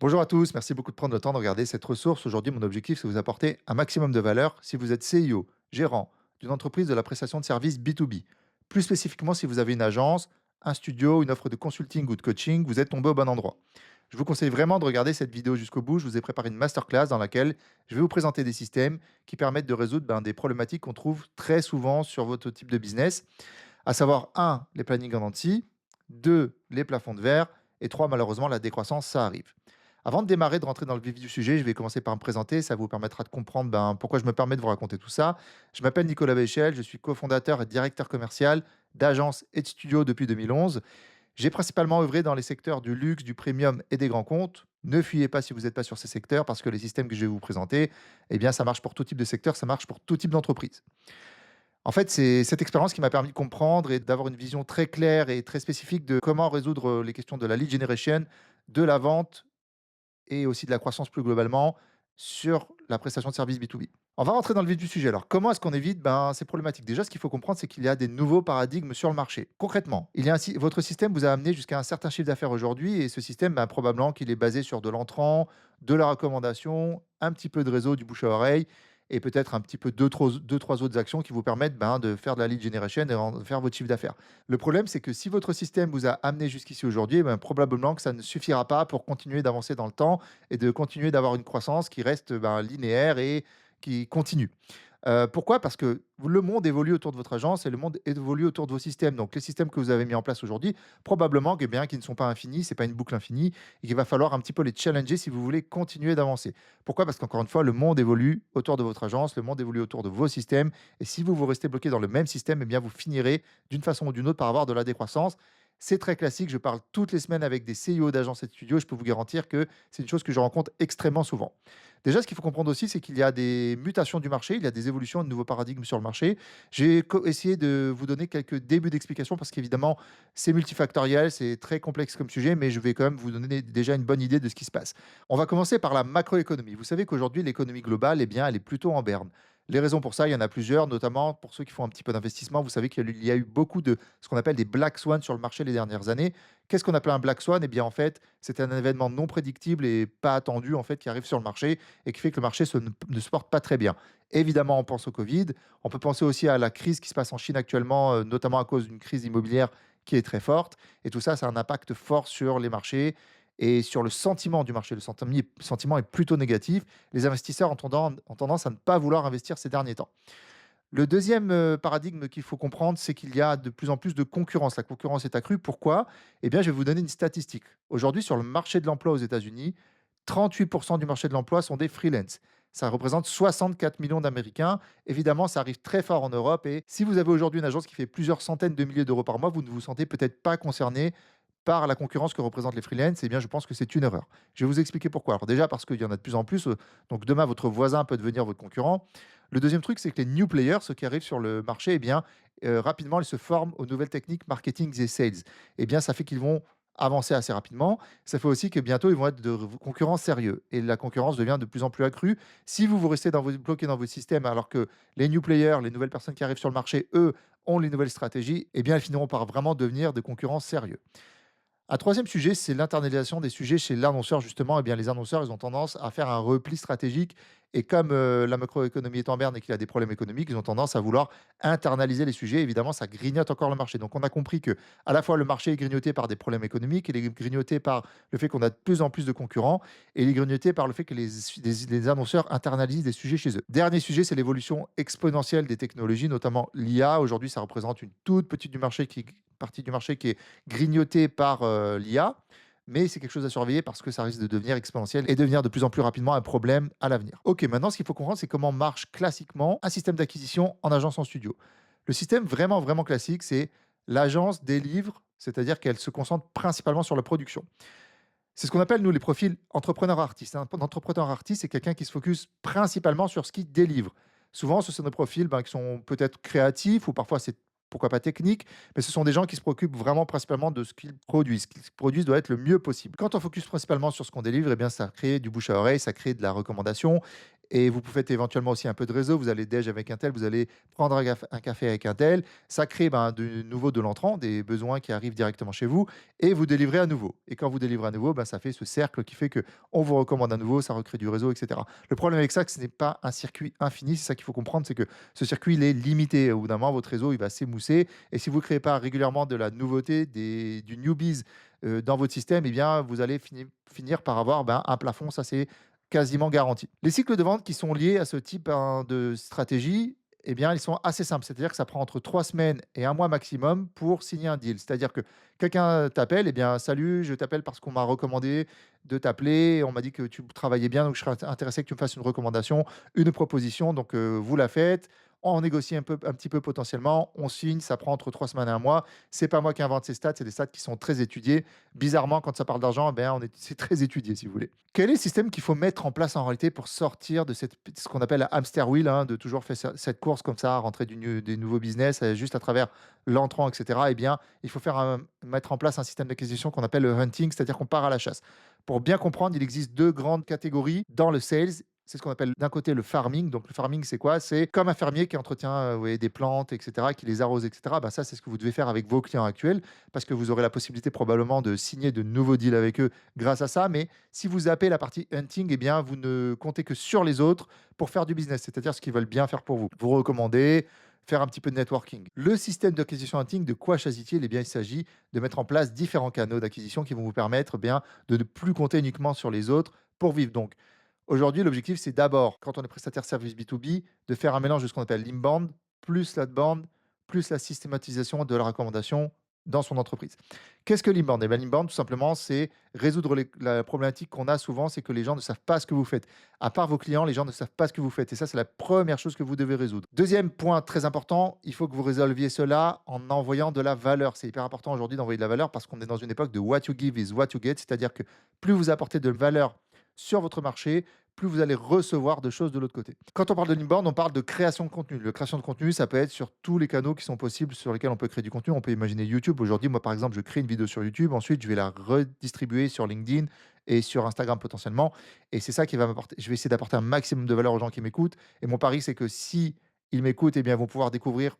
Bonjour à tous, merci beaucoup de prendre le temps de regarder cette ressource. Aujourd'hui, mon objectif, c'est de vous apporter un maximum de valeur si vous êtes CIO, gérant d'une entreprise de la prestation de services B2B. Plus spécifiquement, si vous avez une agence, un studio, une offre de consulting ou de coaching, vous êtes tombé au bon endroit. Je vous conseille vraiment de regarder cette vidéo jusqu'au bout. Je vous ai préparé une masterclass dans laquelle je vais vous présenter des systèmes qui permettent de résoudre des problématiques qu'on trouve très souvent sur votre type de business, à savoir un, les plannings en entier, 2, les plafonds de verre, et 3, malheureusement, la décroissance, ça arrive. Avant de démarrer, de rentrer dans le vif du sujet, je vais commencer par me présenter. Ça vous permettra de comprendre pourquoi je me permets de vous raconter tout ça. Je m'appelle Nicolas Béchel, je suis cofondateur et directeur commercial d'agence et de studio depuis 2011. J'ai principalement œuvré dans les secteurs du luxe, du premium et des grands comptes. Ne fuyez pas si vous n'êtes pas sur ces secteurs parce que les systèmes que je vais vous présenter, eh bien, ça marche pour tout type de secteur, ça marche pour tout type d'entreprise. En fait, c'est cette expérience qui m'a permis de comprendre et d'avoir une vision très claire et très spécifique de comment résoudre les questions de la lead generation, de la vente et aussi de la croissance plus globalement sur la prestation de services B2B. On va rentrer dans le vif du sujet. Alors, comment est-ce qu'on évite ces problématiques? Déjà, ce qu'il faut comprendre, c'est qu'il y a des nouveaux paradigmes sur le marché. Concrètement, votre système vous a amené jusqu'à un certain chiffre d'affaires aujourd'hui, et ce système, probablement qu'il est basé sur de l'entrant, de la recommandation, un petit peu de réseau, du bouche à oreille, et peut-être un petit peu deux, trois autres actions qui vous permettent de faire de la lead generation et de faire votre chiffre d'affaires. Le problème, c'est que si votre système vous a amené jusqu'ici aujourd'hui, probablement que ça ne suffira pas pour continuer d'avancer dans le temps et de continuer d'avoir une croissance qui reste linéaire et qui continue. Pourquoi? Parce que le monde évolue autour de votre agence et le monde évolue autour de vos systèmes. Donc les systèmes que vous avez mis en place aujourd'hui, probablement qu'ils ne sont pas infinis, c'est pas une boucle infinie et qu'il va falloir un petit peu les challenger si vous voulez continuer d'avancer. Pourquoi? Parce qu'encore une fois, le monde évolue autour de votre agence, le monde évolue autour de vos systèmes, et si vous restez bloqué dans le même système, eh bien vous finirez d'une façon ou d'une autre par avoir de la décroissance. C'est très classique, je parle toutes les semaines avec des CIO d'agences et de studios, je peux vous garantir que c'est une chose que je rencontre extrêmement souvent. Déjà, ce qu'il faut comprendre aussi, c'est qu'il y a des mutations du marché, il y a des évolutions, de nouveaux paradigmes sur le marché. J'ai essayé de vous donner quelques débuts d'explication parce qu'évidemment, c'est multifactoriel, c'est très complexe comme sujet, mais je vais quand même vous donner déjà une bonne idée de ce qui se passe. On va commencer par la macroéconomie. Vous savez qu'aujourd'hui, l'économie globale, eh bien, elle est plutôt en berne. Les raisons pour ça, il y en a plusieurs, notamment pour ceux qui font un petit peu d'investissement. Vous savez qu'il y a eu beaucoup de ce qu'on appelle des black swans sur le marché les dernières années. Qu'est-ce qu'on appelle un black swan? Eh bien, en fait, c'est un événement non prédictible et pas attendu en fait qui arrive sur le marché et qui fait que le marché ne se porte pas très bien. Évidemment, on pense au Covid. On peut penser aussi à la crise qui se passe en Chine actuellement, notamment à cause d'une crise immobilière qui est très forte. Et tout ça, ça a un impact fort sur les marchés et sur le sentiment du marché. Le sentiment est plutôt négatif. Les investisseurs ont tendance à ne pas vouloir investir ces derniers temps. Le deuxième paradigme qu'il faut comprendre, c'est qu'il y a de plus en plus de concurrence. La concurrence est accrue. Pourquoi? Eh bien, je vais vous donner une statistique. Aujourd'hui, sur le marché de l'emploi aux États-Unis, 38% du marché de l'emploi sont des freelance. Ça représente 64 millions d'Américains. Évidemment, ça arrive très fort en Europe. Et si vous avez aujourd'hui une agence qui fait plusieurs centaines de milliers d'euros par mois, vous ne vous sentez peut-être pas concerné par la concurrence que représentent les freelance. Eh bien, je pense que c'est une erreur. Je vais vous expliquer pourquoi. Alors déjà, parce qu'il y en a de plus en plus. Donc demain, votre voisin peut devenir votre concurrent. Le deuxième truc, c'est que les new players, ceux qui arrivent sur le marché, eh bien, rapidement, ils se forment aux nouvelles techniques marketing et sales. Eh bien, ça fait qu'ils vont avancer assez rapidement. Ça fait aussi que bientôt, ils vont être de concurrents sérieux. Et la concurrence devient de plus en plus accrue. Si vous restez bloqué dans votre système, alors que les new players, les nouvelles personnes qui arrivent sur le marché, eux, ont les nouvelles stratégies, eh bien, elles finiront par vraiment devenir des concurrents sérieux. Un troisième sujet, c'est l'internalisation des sujets chez l'annonceur justement. Eh bien, les annonceurs, ils ont tendance à faire un repli stratégique et comme, la macroéconomie est en berne et qu'il y a des problèmes économiques, ils ont tendance à vouloir internaliser les sujets. Évidemment, ça grignote encore le marché. Donc on a compris que à la fois le marché est grignoté par des problèmes économiques, il est grignoté par le fait qu'on a de plus en plus de concurrents et il est grignoté par le fait que les annonceurs internalisent des sujets chez eux. Dernier sujet, c'est l'évolution exponentielle des technologies, notamment l'IA. Aujourd'hui, ça représente une toute petite partie du marché qui est grignoté par, l'IA, mais c'est quelque chose à surveiller parce que ça risque de devenir exponentiel et devenir de plus en plus rapidement un problème à l'avenir. OK, maintenant ce qu'il faut comprendre, c'est comment marche classiquement un système d'acquisition en agence en studio. Le système vraiment, vraiment classique, c'est l'agence délivre, c'est-à-dire qu'elle se concentre principalement sur la production. C'est ce qu'on appelle, nous, les profils entrepreneur-artiste. Un entrepreneur-artiste, c'est quelqu'un qui se focus principalement sur ce qu'il délivre. Souvent, ce sont des profils qui sont peut-être créatifs ou parfois c'est pourquoi pas techniques, mais ce sont des gens qui se préoccupent vraiment principalement de ce qu'ils produisent. Ce qu'ils produisent doit être le mieux possible. Quand on focus principalement sur ce qu'on délivre, eh bien, ça crée du bouche à oreille, ça crée de la recommandation et vous faites éventuellement aussi un peu de réseau. Vous allez déj avec un tel, vous allez prendre un café avec un tel. Ça crée, ben, de nouveau de l'entrant, des besoins qui arrivent directement chez vous et vous délivrez à nouveau. Et quand vous délivrez à nouveau, ben, ça fait ce cercle qui fait que on vous recommande à nouveau, ça recrée du réseau, et cetera. Le problème avec ça, que ce n'est pas un circuit infini. C'est ça qu'il faut comprendre, c'est que ce circuit, il est limité. Au bout d'un moment, votre réseau, il va s'émousser et si vous ne créez pas régulièrement de la nouveauté, du newbies, dans votre système, eh bien, vous allez finir par avoir, ben, un plafond. Ça, c'est quasiment garanti. Les cycles de vente qui sont liés à ce type, hein, de stratégie, eh bien, ils sont assez simples. C'est-à-dire que ça prend entre 3 semaines et 1 mois maximum pour signer un deal. C'est-à-dire que quelqu'un t'appelle, eh bien: «Salut, je t'appelle parce qu'on m'a recommandé de t'appeler. On m'a dit que tu travaillais bien, donc je serais intéressé que tu me fasses une recommandation, une proposition». Donc, vous la faites, on négocie un petit peu potentiellement, on signe, ça prend entre 3 semaines et 1 mois. C'est pas moi qui invente ces stats, c'est des stats qui sont très étudiés. Bizarrement, quand ça parle d'argent, eh ben, c'est très étudié, si vous voulez. Quel est le système qu'il faut mettre en place en réalité pour sortir de ce qu'on appelle la hamster wheel, hein, de toujours faire cette course comme ça, rentrer des nouveaux business juste à travers l'entrant, etc. Eh bien, il faut mettre en place un système d'acquisition qu'on appelle le hunting, c'est-à-dire qu'on part à la chasse. Pour bien comprendre, il existe deux grandes catégories dans le sales. C'est ce qu'on appelle d'un côté le farming. Donc le farming, c'est quoi? C'est comme un fermier qui entretient, vous voyez, des plantes, et cetera, qui les arrose, et cetera. Bah, ça, c'est ce que vous devez faire avec vos clients actuels parce que vous aurez la possibilité probablement de signer de nouveaux deals avec eux grâce à ça. Mais si vous zappez la partie hunting, eh bien, vous ne comptez que sur les autres pour faire du business, c'est-à-dire ce qu'ils veulent bien faire pour vous. Vous recommander, faire un petit peu de networking. Le système d'acquisition hunting, de quoi s'agit-il? Eh bien, il s'agit de mettre en place différents canaux d'acquisition qui vont vous permettre, eh bien, de ne plus compter uniquement sur les autres pour vivre. Donc, aujourd'hui, l'objectif, c'est d'abord, quand on est prestataire service B2B, de faire un mélange de ce qu'on appelle l'inbound, plus l'outbound, plus la systématisation de la recommandation dans son entreprise. Qu'est-ce que l'inbound? Eh bien, l'inbound, tout simplement, c'est résoudre la problématique qu'on a souvent, c'est que les gens ne savent pas ce que vous faites. À part vos clients, les gens ne savent pas ce que vous faites. Et ça, c'est la première chose que vous devez résoudre. Deuxième point très important, il faut que vous résolviez cela en envoyant de la valeur. C'est hyper important aujourd'hui d'envoyer de la valeur parce qu'on est dans une époque de what you give is what you get, c'est-à-dire que plus vous apportez de valeur sur votre marché, plus vous allez recevoir de choses de l'autre côté. Quand on parle de l'inbound, on parle de création de contenu. La création de contenu, ça peut être sur tous les canaux qui sont possibles sur lesquels on peut créer du contenu. On peut imaginer YouTube. Aujourd'hui, moi, par exemple, je crée une vidéo sur YouTube. Ensuite, je vais la redistribuer sur LinkedIn et sur Instagram potentiellement. Et c'est ça qui va m'apporter. Je vais essayer d'apporter un maximum de valeur aux gens qui m'écoutent. Et mon pari, c'est que si ils m'écoutent, eh bien, ils vont pouvoir découvrir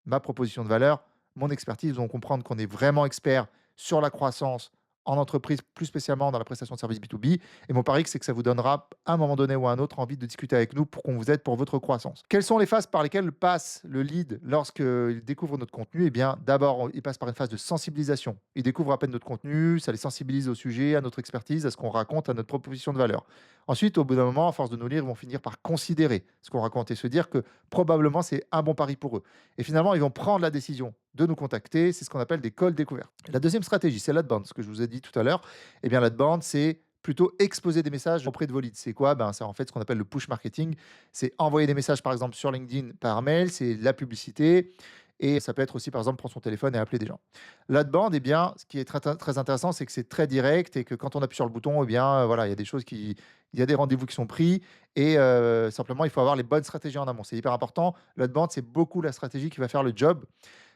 ma proposition de valeur, mon expertise. Ils vont comprendre qu'on est vraiment expert sur la croissance en entreprise, plus spécialement dans la prestation de services B2B. Et mon pari, c'est que ça vous donnera, à un moment donné ou à un autre, envie de discuter avec nous pour qu'on vous aide pour votre croissance. Quelles sont les phases par lesquelles passe le lead lorsqu'il découvre notre contenu? Eh bien, d'abord, il passe par une phase de sensibilisation. Il découvre à peine notre contenu, ça les sensibilise au sujet, à notre expertise, à ce qu'on raconte, à notre proposition de valeur. Ensuite, au bout d'un moment, à force de nous lire, ils vont finir par considérer ce qu'on raconte et se dire que probablement c'est un bon pari pour eux. Et finalement, ils vont prendre la décision de nous contacter. C'est ce qu'on appelle des calls découvertes. La deuxième stratégie, c'est l'outbound, ce que je vous ai dit tout à l'heure. Eh bien, l'outbound, c'est plutôt exposer des messages auprès de vos leads. C'est quoi? Ben, c'est en fait ce qu'on appelle le push marketing. C'est envoyer des messages, par exemple, sur LinkedIn par mail, c'est la publicité. Et ça peut être aussi, par exemple, prendre son téléphone et appeler des gens. L'outbound, eh bien, ce qui est très intéressant, c'est que c'est très direct et que quand on appuie sur le bouton, eh bien, voilà, il y a des choses il y a des rendez-vous qui sont pris et simplement, il faut avoir les bonnes stratégies en amont. C'est hyper important. L'outbound, c'est beaucoup la stratégie qui va faire le job.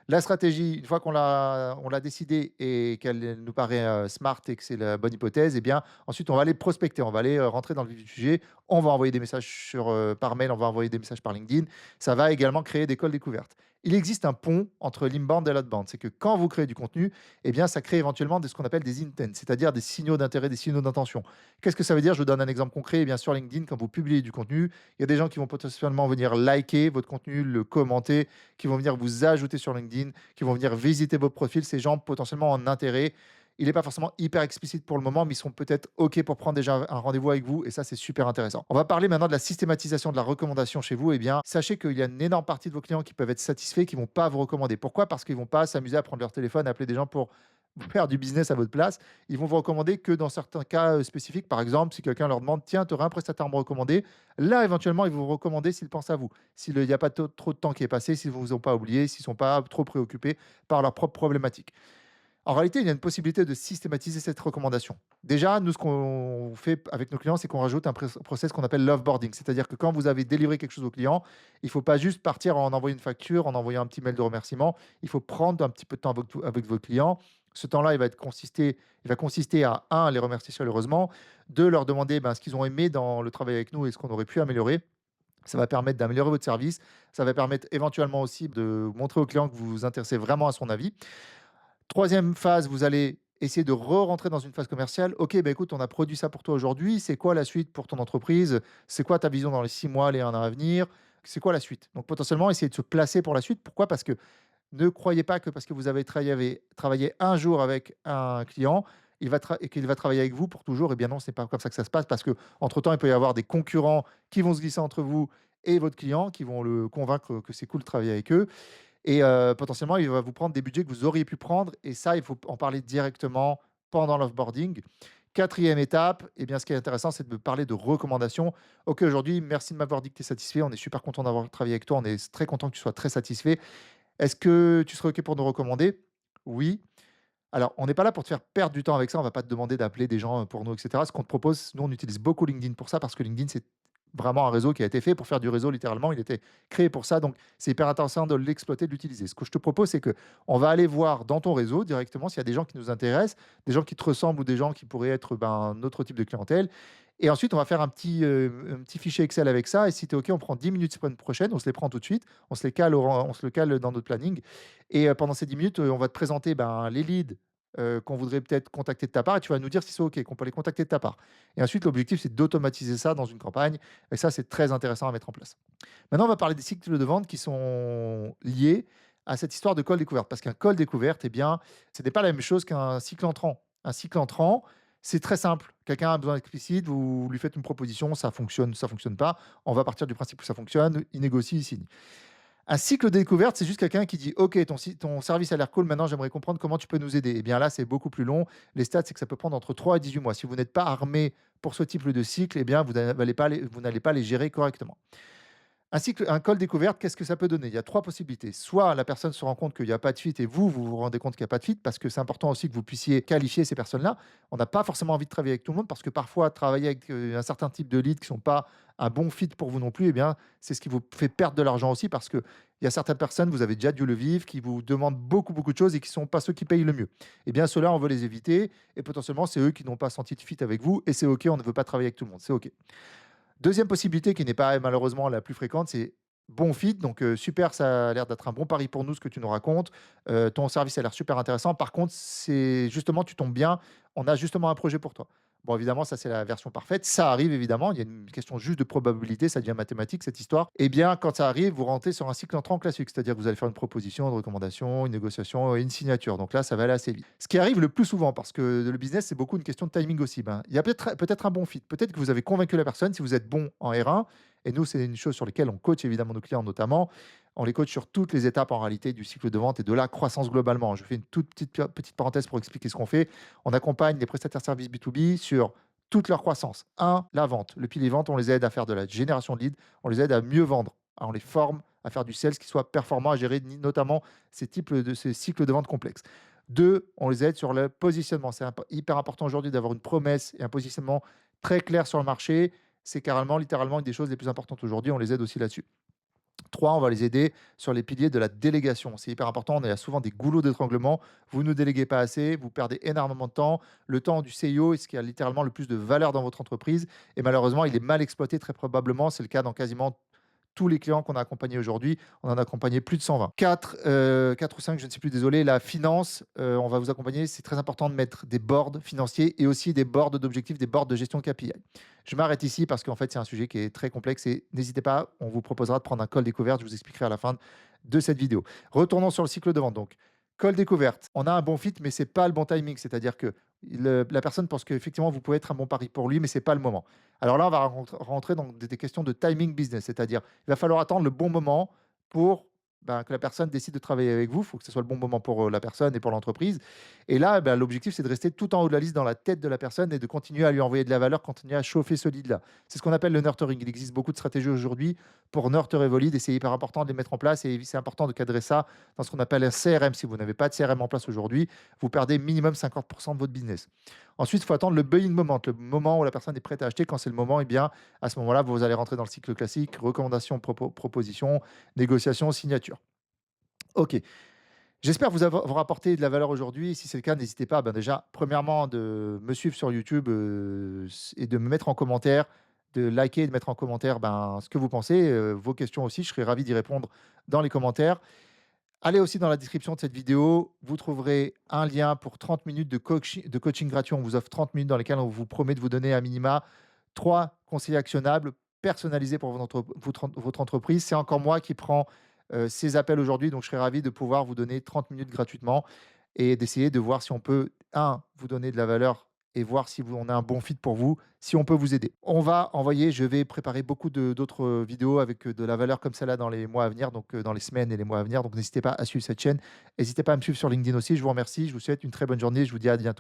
La stratégie, une fois qu'on l'a décidée et qu'elle nous paraît, smart et que c'est la bonne hypothèse, eh bien, ensuite, on va aller prospecter, on va aller, rentrer dans le vif du sujet. On va envoyer des messages par mail, on va envoyer des messages par LinkedIn. Ça va également créer des calls découvertes. Il existe un pont entre l'inbound et l'outbound. C'est que quand vous créez du contenu, eh bien, ça crée éventuellement ce qu'on appelle des intents, c'est-à-dire des signaux d'intérêt, des signaux d'intention. Qu'est-ce que ça veut dire? Je vous donne un exemple concret. Eh bien, sur LinkedIn, quand vous publiez du contenu, il y a des gens qui vont potentiellement venir liker votre contenu, le commenter, qui vont venir vous ajouter sur LinkedIn, qui vont venir visiter vos profils. Ces gens potentiellement en intérêt. Il n'est pas forcément hyper explicite pour le moment, mais ils sont peut-être OK pour prendre déjà un rendez-vous avec vous et ça, c'est super intéressant. On va parler maintenant de la systématisation de la recommandation chez vous. Eh bien, sachez qu'il y a une énorme partie de vos clients qui peuvent être satisfaits, qui ne vont pas vous recommander. Pourquoi? Parce qu'ils ne vont pas s'amuser à prendre leur téléphone, à appeler des gens pour faire du business à votre place. Ils vont vous recommander que dans certains cas spécifiques. Par exemple, si quelqu'un leur demande, tiens, tu aurais un prestataire à me recommander, là, éventuellement, ils vont vous recommander s'ils pensent à vous. S'il n'y a pas trop de temps qui est passé, s'ils ne vous ont pas oublié, s'ils ne sont pas trop préoccupés par leurs propres problématiques. En réalité, il y a une possibilité de systématiser cette recommandation. Déjà, nous, ce qu'on fait avec nos clients, c'est qu'on rajoute un process qu'on appelle l'offboarding. C'est-à-dire que quand vous avez délivré quelque chose au client, il ne faut pas juste partir en envoyant une facture, en envoyant un petit mail de remerciement. Il faut prendre un petit peu de temps avec votre client Ce temps-là, il va consister à un, les remercier chaleureusement, 2, leur demander ce qu'ils ont aimé dans le travail avec nous et ce qu'on aurait pu améliorer. Ça va permettre d'améliorer votre service. Ça va permettre éventuellement aussi de montrer au client que vous vous intéressez vraiment à son avis. Troisième phase, vous allez essayer de re-rentrer dans une phase commerciale. OK, écoute, on a produit ça pour toi aujourd'hui. C'est quoi la suite pour ton entreprise? C'est quoi ta vision dans les 6 mois, les 1 an à venir? C'est quoi la suite? Donc potentiellement, essayer de se placer pour la suite. Pourquoi? Parce que ne croyez pas que parce que vous avez travaillé un jour avec un client, et qu'il va travailler avec vous pour toujours. Eh bien non, c'est pas comme ça que ça se passe parce que entre temps, il peut y avoir des concurrents qui vont se glisser entre vous et votre client, qui vont le convaincre que c'est cool de travailler avec eux. Et potentiellement, il va vous prendre des budgets que vous auriez pu prendre et ça, il faut en parler directement pendant l'offboarding. Quatrième étape, eh bien, ce qui est intéressant, c'est de parler de recommandations. OK, aujourd'hui, merci de m'avoir dit que tu es satisfait. On est super content d'avoir travaillé avec toi. On est très content que tu sois très satisfait. Est-ce que tu serais OK pour nous recommander? Oui. Alors, on n'est pas là pour te faire perdre du temps avec ça. On va pas te demander d'appeler des gens pour nous, et cetera. Ce qu'on te propose, nous, on utilise beaucoup LinkedIn pour ça parce que LinkedIn, c'est vraiment un réseau qui a été fait pour faire du réseau littéralement. Il était créé pour ça. Donc, c'est hyper intéressant de l'exploiter, de l'utiliser. Ce que je te propose, c'est que on va aller voir dans ton réseau directement s'il y a des gens qui nous intéressent, des gens qui te ressemblent ou des gens qui pourraient être notre type de clientèle. Et ensuite, on va faire un petit fichier Excel avec ça. Et si tu es OK, on prend 10 minutes semaine prochaine. On se les prend tout de suite. On se le cale dans notre planning. Et pendant ces 10 minutes, on va te présenter les leads qu'on voudrait peut-être contacter de ta part et tu vas nous dire si c'est OK, qu'on peut les contacter de ta part. Et ensuite, l'objectif, c'est d'automatiser ça dans une campagne et ça, c'est très intéressant à mettre en place. Maintenant, on va parler des cycles de vente qui sont liés à cette histoire de call découverte. Parce qu'un call découverte, eh bien, ce n'est pas la même chose qu'un cycle entrant. Un cycle entrant, c'est très simple. Quelqu'un a besoin explicite, vous lui faites une proposition, ça fonctionne pas. On va partir du principe que ça fonctionne, il négocie, il signe. Un cycle de découverte, c'est juste quelqu'un qui dit: «OK, ton service a l'air cool, maintenant j'aimerais comprendre comment tu peux nous aider». Et bien là, c'est beaucoup plus long. Les stats, c'est que ça peut prendre entre 3 et 18 mois. Si vous n'êtes pas armé pour ce type de cycle, eh bien vous n'allez pas les gérer correctement. Un call découverte, qu'est-ce que ça peut donner? Il y a 3 possibilités. Soit la personne se rend compte qu'il y a pas de fit et vous vous rendez compte qu'il y a pas de fit parce que c'est important aussi que vous puissiez qualifier ces personnes-là. On n'a pas forcément envie de travailler avec tout le monde parce que parfois travailler avec, un certain type de leads qui sont pas un bon fit pour vous non plus, eh bien, c'est ce qui vous fait perdre de l'argent aussi parce qu'il y a certaines personnes, vous avez déjà dû le vivre, qui vous demandent beaucoup, beaucoup de choses et qui sont pas ceux qui payent le mieux. Eh bien, ceux-là, on veut les éviter et potentiellement, c'est eux qui n'ont pas senti de fit avec vous et c'est OK, on ne veut pas travailler avec tout le monde, c'est OK. Deuxième possibilité qui n'est pas malheureusement la plus fréquente, c'est bon fit, donc super, ça a l'air d'être un bon pari pour nous ce que tu nous racontes. Ton service a l'air super intéressant. Par contre, c'est justement tu tombes bien, on a justement un projet pour toi. Bon évidemment, ça c'est la version parfaite. Ça arrive évidemment, il y a une question juste de probabilité, ça devient mathématique cette histoire. Eh bien, quand ça arrive, vous rentrez sur un cycle entrant classique, c'est-à-dire que vous allez faire une proposition, une recommandation, une négociation et une signature. Donc là, ça va aller assez vite. Ce qui arrive le plus souvent, parce que le business, c'est beaucoup une question de timing aussi, il y a peut-être un bon fit. Peut-être que vous avez convaincu la personne, si vous êtes bon en R1, et nous, c'est une chose sur laquelle on coach évidemment nos clients notamment. On les coach sur toutes les étapes en réalité du cycle de vente et de la croissance globalement. Je fais une toute petite parenthèse pour expliquer ce qu'on fait. On accompagne les prestataires services B2B sur toute leur croissance. Un, la vente. Le pilier vente, on les aide à faire de la génération de leads, on les aide à mieux vendre. On les forme à faire du sales qui soit performant, à gérer notamment ces cycles de vente complexes. Deux, on les aide sur le positionnement. C'est hyper important aujourd'hui d'avoir une promesse et un positionnement très clair sur le marché. C'est carrément, littéralement, une des choses les plus importantes aujourd'hui. On les aide aussi là-dessus. 3, on va les aider sur les piliers de la délégation. C'est hyper important, on a souvent des goulots d'étranglement. Vous ne déléguez pas assez, vous perdez énormément de temps. Le temps du CIO est ce qui a littéralement le plus de valeur dans votre entreprise et malheureusement, il est mal exploité très probablement. C'est le cas dans quasiment tous les clients qu'on a accompagnés aujourd'hui. On en a accompagné plus de 120. 4 ou 5, je ne sais plus, désolé. La finance, on va vous accompagner. C'est très important de mettre des boards financiers et aussi des boards d'objectifs, des boards de gestion de KPI. Je m'arrête ici parce qu'en fait, c'est un sujet qui est très complexe et n'hésitez pas, on vous proposera de prendre un call découverte. Je vous expliquerai à la fin de cette vidéo. Retournons sur le cycle de vente. Donc, call découverte. On a un bon fit, mais c'est pas le bon timing. C'est-à-dire que la personne pense qu'effectivement, vous pouvez être un bon pari pour lui, mais c'est pas le moment. Alors là, on va rentrer dans des questions de timing business, c'est-à-dire il va falloir attendre le bon moment pour que la personne décide de travailler avec vous. Il faut que ce soit le bon moment pour la personne et pour l'entreprise. Et là, l'objectif, c'est de rester tout en haut de la liste dans la tête de la personne et de continuer à lui envoyer de la valeur, continuer à chauffer ce lead-là. C'est ce qu'on appelle le nurturing. Il existe beaucoup de stratégies aujourd'hui pour nurturer vos leads et c'est hyper important de les mettre en place et c'est important de cadrer ça dans ce qu'on appelle un CRM. Si vous n'avez pas de CRM en place aujourd'hui, vous perdez minimum 50% de votre business. Ensuite, il faut attendre le buying moment, le moment où la personne est prête à acheter. Quand c'est le moment, eh bien, à ce moment-là, vous allez rentrer dans le cycle classique, recommandation, proposition, négociation, signature. OK. J'espère vous avoir apporté de la valeur aujourd'hui. Si c'est le cas, n'hésitez pas, ben, déjà, premièrement, de me suivre sur YouTube, et de me mettre en commentaire, de liker et de mettre en commentaire, ben, ce que vous pensez, vos questions aussi. Je serai ravi d'y répondre dans les commentaires. Allez aussi dans la description de cette vidéo, vous trouverez un lien pour 30 minutes de coaching gratuit. On vous offre 30 minutes dans lesquelles on vous promet de vous donner à minima 3 conseils actionnables personnalisés pour votre entreprise. C'est encore moi qui prends, ces appels aujourd'hui, donc je serais ravi de pouvoir vous donner 30 minutes gratuitement et d'essayer de voir si on peut, un, vous donner de la valeur et voir si on a un bon fit pour vous, si on peut vous aider. Je vais préparer beaucoup d'autres vidéos avec de la valeur comme celle-là dans les mois à venir, donc dans les semaines et les mois à venir. Donc n'hésitez pas à suivre cette chaîne. N'hésitez pas à me suivre sur LinkedIn aussi. Je vous remercie. Je vous souhaite une très bonne journée. Je vous dis à bientôt.